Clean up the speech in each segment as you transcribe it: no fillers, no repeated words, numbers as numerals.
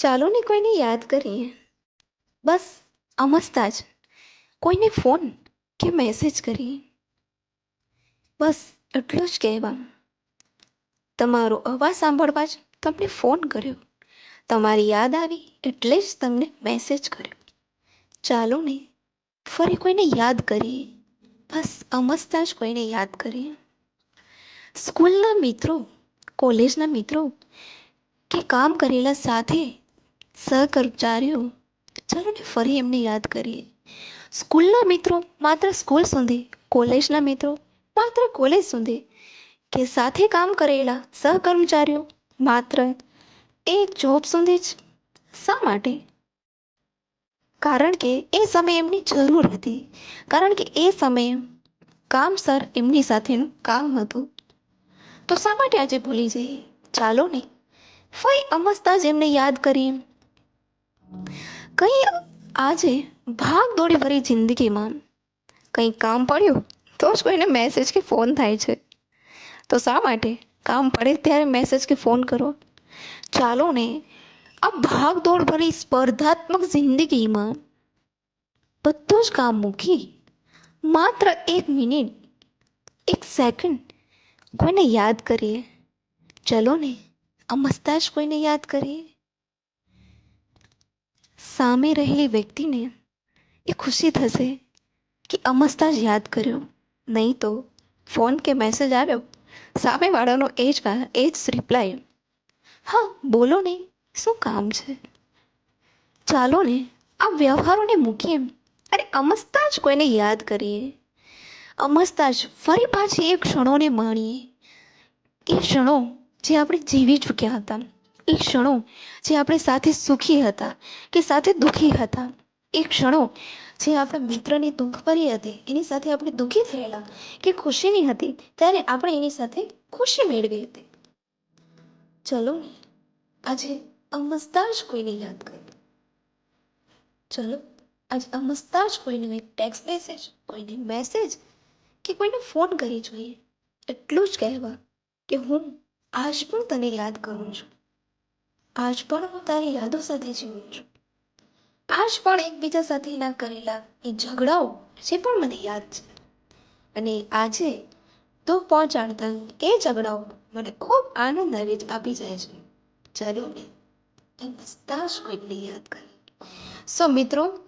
ચાલો ને કોઈને યાદ કરીએ. બસ અમસ્તા જ કોઈને ફોન કે મેસેજ કરીએ. બસ એટલું જ કહેવા. તમારો અવાજ સાંભળવા જ તમને ફોન કર્યો. તમારી યાદ આવી એટલે જ તમને મેસેજ કર્યો. ચાલો ને ફરી કોઈને યાદ કરીએ. બસ અમસ્તા જ કોઈને યાદ કરીએ. સ્કૂલના મિત્રો, કોલેજના મિત્રો કે કામ કરેલા સાથે સહકર્મચારીઓ, ચાલો ને ફરી એમને યાદ કરીએ. સ્કૂલના મિત્રો માત્ર સ્કૂલ સુધી, કોલેજના મિત્રો માત્ર કોલેજ સુધી, કે સાથે કામ કરેલા સહકર્મચારીઓ માત્ર એક જોબ સુધી જ. શા માટે? કારણ કે એ સમયે એમની જરૂર હતી. કારણ કે એ સમયે કામસર એમની સાથેનું કામ હતું. તો શા માટે આજે ભૂલી જઈએ? ચાલો ને ફરી અમસ્તા જ એમને યાદ કરીએ. કંઈ આજે ભાગ-દોડી ભરી જિંદગીમાં કંઈ કામ પડ્યું તો જ કોઈને મેસેજ કે ફોન થાય છે. તો શા માટે કામ પડે ત્યારે મેસેજ કે ફોન કરો? ચાલો ને આ ભાગ-દોડ ભરી સ્પર્ધાત્મક જિંદગીમાં બધું જ કામ મૂકી માત્ર 1 મિનિટ, 1 સેકન્ડ કોઈને યાદ કરીએ. ચલો ને અમસ્તા જ કોઈને યાદ કરીએ. સામે રહેલી વ્યક્તિને એ ખુશી થશે કે અમસ્તા જ યાદ કર્યો. નહીં તો ફોન કે મેસેજ આવ્યો, સામેવાળાનો એ જ રિપ્લાય, હા બોલો ને, શું કામ છે? ચાલો ને આ વ્યવહારોને મૂકીએ અને અમસ્તા જ કોઈને યાદ કરીએ. અમસ્તા જ ફરી પાછી એ ક્ષણોને માણીએ. એ ક્ષણો જે આપણે જીવી ચૂક્યા હતા. એ ક્ષણો જે આપણે સાથે સુખી હતા કે સાથે દુઃખી હતા. એ ક્ષણો જે આપણા મિત્રની દુઃખભરી હતી, એની સાથે આપણે દુઃખી થયેલા કે ખુશીની હતી, ત્યારે આપણે એની સાથે ખુશી મેળવી હતી. ચલો આજે અમસ્તા જ કોઈને યાદ કરીએ. ચલો આજે અમસ્તા જ કોઈને ટેક્સ્ટ મેસેજ, કોઈને મેસેજ કે કોઈને ફોન કરી જોઈએ. એટલું જ કહેવા કે હું આજ પણ તને યાદ કરું છું. આજ પણ હું તારી યાદો સાથે જીવું છું. આજ પણ એકબીજા સાથેના કરેલા એ ઝઘડાઓ જે પણ મને યાદ છે. અને આજે તું પહોંચાડતા એ ઝઘડાઓ મને ખૂબ આનંદ આપી જાય છે. ચાલો ને અમસ્તા જ કોઈને યાદ કરીએ. સો મિત્રો,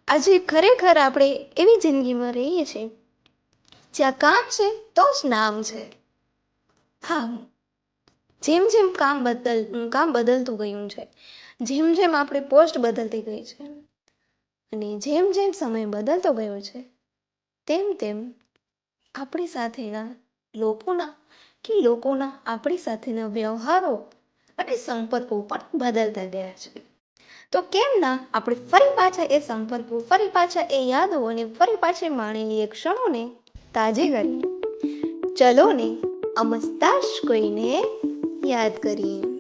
આજે ખરેખર આપણે એવી જિંદગીમાં રહીએ છીએ જ્યાં કામ છે તો જ નામ છે. હા, જેમ જેમ કામ બદલતું ગયું છે, જેમ જેમ આપણે પોસ્ટ બદલતી ગઈ છે, અને જેમ જેમ સમય બદલતો ગયો છે, તેમ તેમ આપણી સાથેના લોકોના આપણી સાથેના વ્યવહારો અને સંપર્કો પણ બદલતા ગયા છે. તો કેમ ના આપણે ફરી પાછા એ સંપર્કો, ફરી પાછા એ યાદો અને ફરી પાછી માણેલી એ ક્ષણોને તાજી કરીએ. ચલો ને અમસ્તા જ કોઈને યાદ કરીએ.